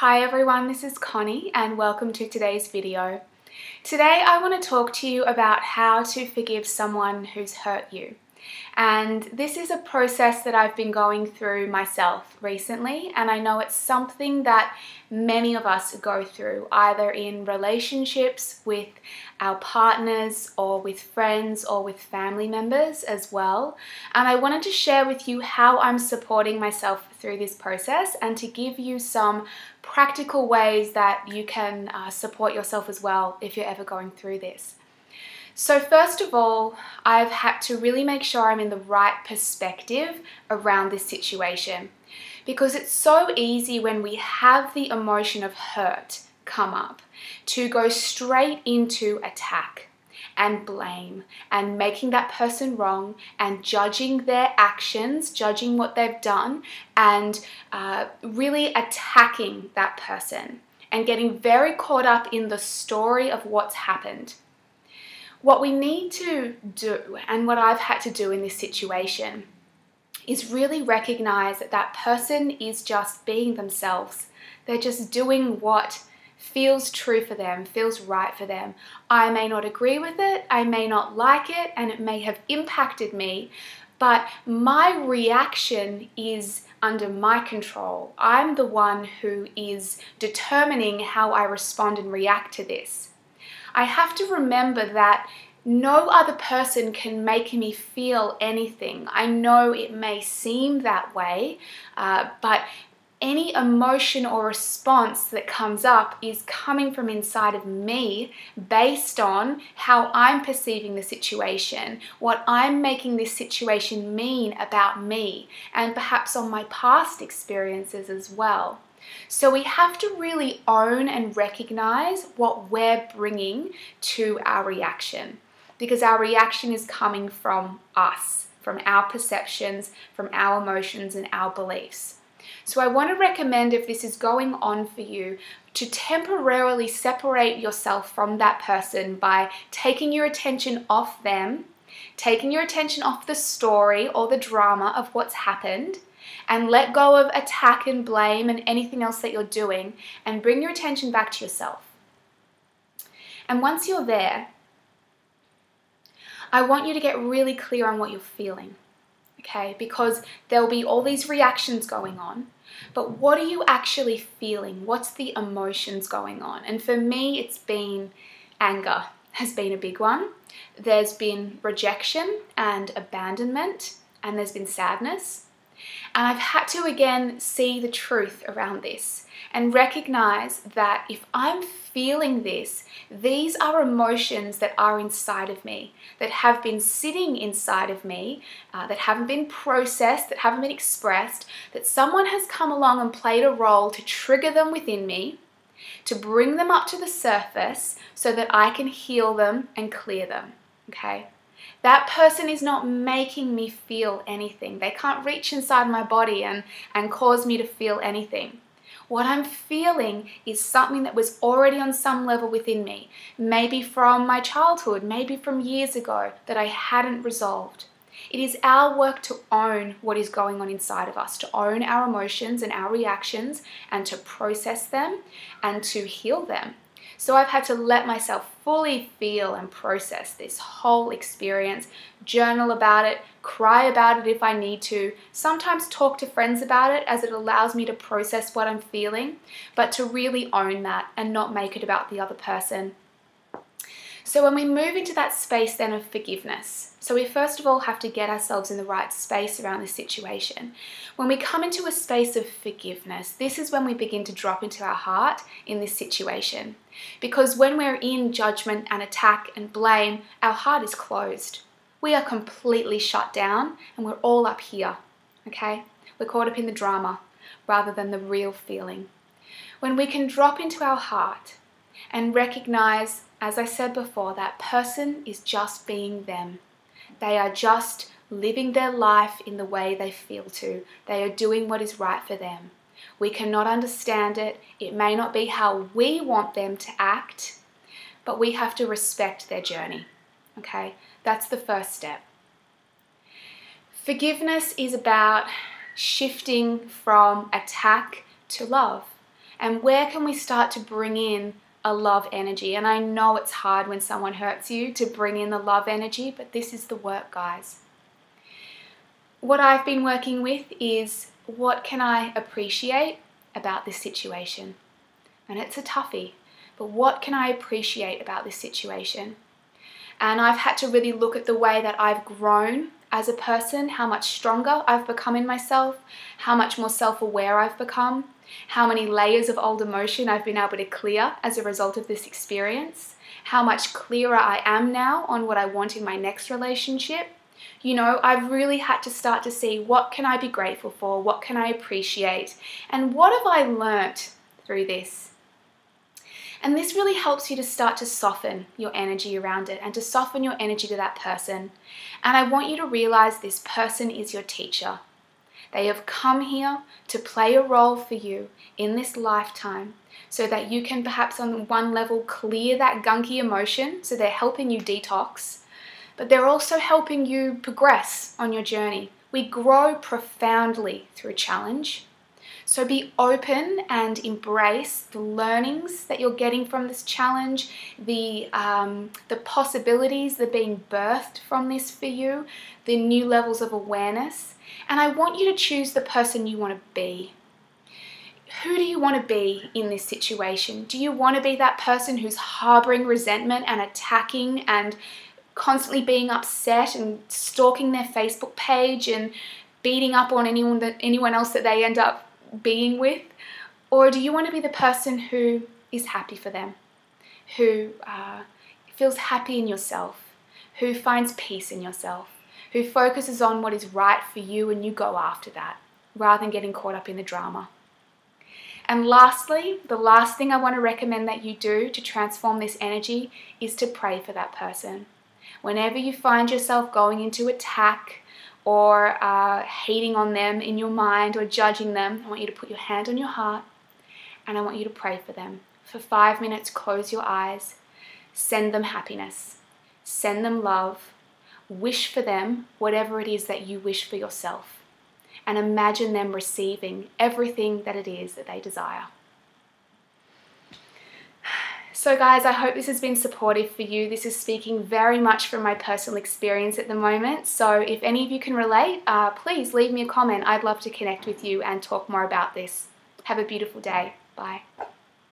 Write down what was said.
Hi everyone, this is Connie and welcome to today's video. Today I want to talk to you about how to forgive someone who's hurt you. And this is a process that I've been going through myself recently, and I know it's something that many of us go through, either in relationships with our partners or with friends or with family members as well. And I wanted to share with you how I'm supporting myself through this process and to give you some practical ways that you can support yourself as well if you're ever going through this. So first of all, I've had to really make sure I'm in the right perspective around this situation, because it's so easy when we have the emotion of hurt come up to go straight into attack and blame and making that person wrong and judging their actions, judging what they've done, and really attacking that person and getting very caught up in the story of what's happened. What we need to do, and what I've had to do in this situation, is really recognize that that person is just being themselves. They're just doing what feels true for them, feels right for them. I may not agree with it, I may not like it, and it may have impacted me, but my reaction is under my control. I'm the one who is determining how I respond and react to this. I have to remember that no other person can make me feel anything. I know it may seem that way, but any emotion or response that comes up is coming from inside of me based on how I'm perceiving the situation, what I'm making this situation mean about me, and perhaps on my past experiences as well. So we have to really own and recognize what we're bringing to our reaction, because our reaction is coming from us, from our perceptions, from our emotions and our beliefs. So I want to recommend, if this is going on for you, to temporarily separate yourself from that person by taking your attention off them, taking your attention off the story or the drama of what's happened, and let go of attack and blame and anything else that you're doing, and bring your attention back to yourself. And once you're there, I want you to get really clear on what you're feeling, okay? Because there'll be all these reactions going on, but what are you actually feeling? What's the emotions going on? And for me, it's been anger has been a big one. There's been rejection and abandonment, and there's been sadness. And I've had to again see the truth around this and recognize that if I'm feeling this, these are emotions that are inside of me, that have been sitting inside of me, that haven't been processed, that haven't been expressed, that someone has come along and played a role to trigger them within me, to bring them up to the surface so that I can heal them and clear them, okay? That person is not making me feel anything. They can't reach inside my body and cause me to feel anything. What I'm feeling is something that was already on some level within me, maybe from my childhood, maybe from years ago, that I hadn't resolved. It is our work to own what is going on inside of us, to own our emotions and our reactions, and to process them and to heal them. So I've had to let myself fully feel and process this whole experience, journal about it, cry about it if I need to, sometimes talk to friends about it, as it allows me to process what I'm feeling, but to really own that and not make it about the other person. So when we move into that space then of forgiveness, so we first of all have to get ourselves in the right space around this situation. When we come into a space of forgiveness, this is when we begin to drop into our heart in this situation. Because when we're in judgment and attack and blame, our heart is closed. We are completely shut down and we're all up here, okay? We're caught up in the drama rather than the real feeling. When we can drop into our heart and recognize, as I said before, that person is just being them. They are just living their life in the way they feel to. They are doing what is right for them. We cannot understand it. It may not be how we want them to act, but we have to respect their journey, okay? That's the first step. Forgiveness is about shifting from attack to love. And where can we start to bring in a love energy? And I know it's hard when someone hurts you to bring in the love energy, but this is the work, guys. What I've been working with is, what can I appreciate about this situation? And it's a toughie, but what can I appreciate about this situation? And I've had to really look at the way that I've grown as a person, how much stronger I've become in myself, how much more self-aware I've become, how many layers of old emotion I've been able to clear as a result of this experience, how much clearer I am now on what I want in my next relationship. You know, I've really had to start to see, what can I be grateful for? What can I appreciate? And what have I learnt through this? And this really helps you to start to soften your energy around it and to soften your energy to that person. And I want you to realize this person is your teacher. They have come here to play a role for you in this lifetime so that you can perhaps on one level clear that gunky emotion. So they're helping you detox, but they're also helping you progress on your journey. We grow profoundly through challenge. So be open and embrace the learnings that you're getting from this challenge, the possibilities that are being birthed from this for you, the new levels of awareness. And I want you to choose the person you want to be. Who do you want to be in this situation? Do you want to be that person who's harboring resentment and attacking and constantly being upset and stalking their Facebook page and beating up on anyone else that they end up being with? Or do you want to be the person who is happy for them, who feels happy in yourself, who finds peace in yourself, who focuses on what is right for you and you go after that rather than getting caught up in the drama? And lastly, the last thing I want to recommend that you do to transform this energy is to pray for that person. Whenever you find yourself going into attack or hating on them in your mind or judging them, I want you to put your hand on your heart and I want you to pray for them. For 5 minutes, close your eyes, send them happiness, send them love, wish for them whatever it is that you wish for yourself, and imagine them receiving everything that it is that they desire. So guys, I hope this has been supportive for you. This is speaking very much from my personal experience at the moment. So if any of you can relate, please leave me a comment. I'd love to connect with you and talk more about this. Have a beautiful day. Bye.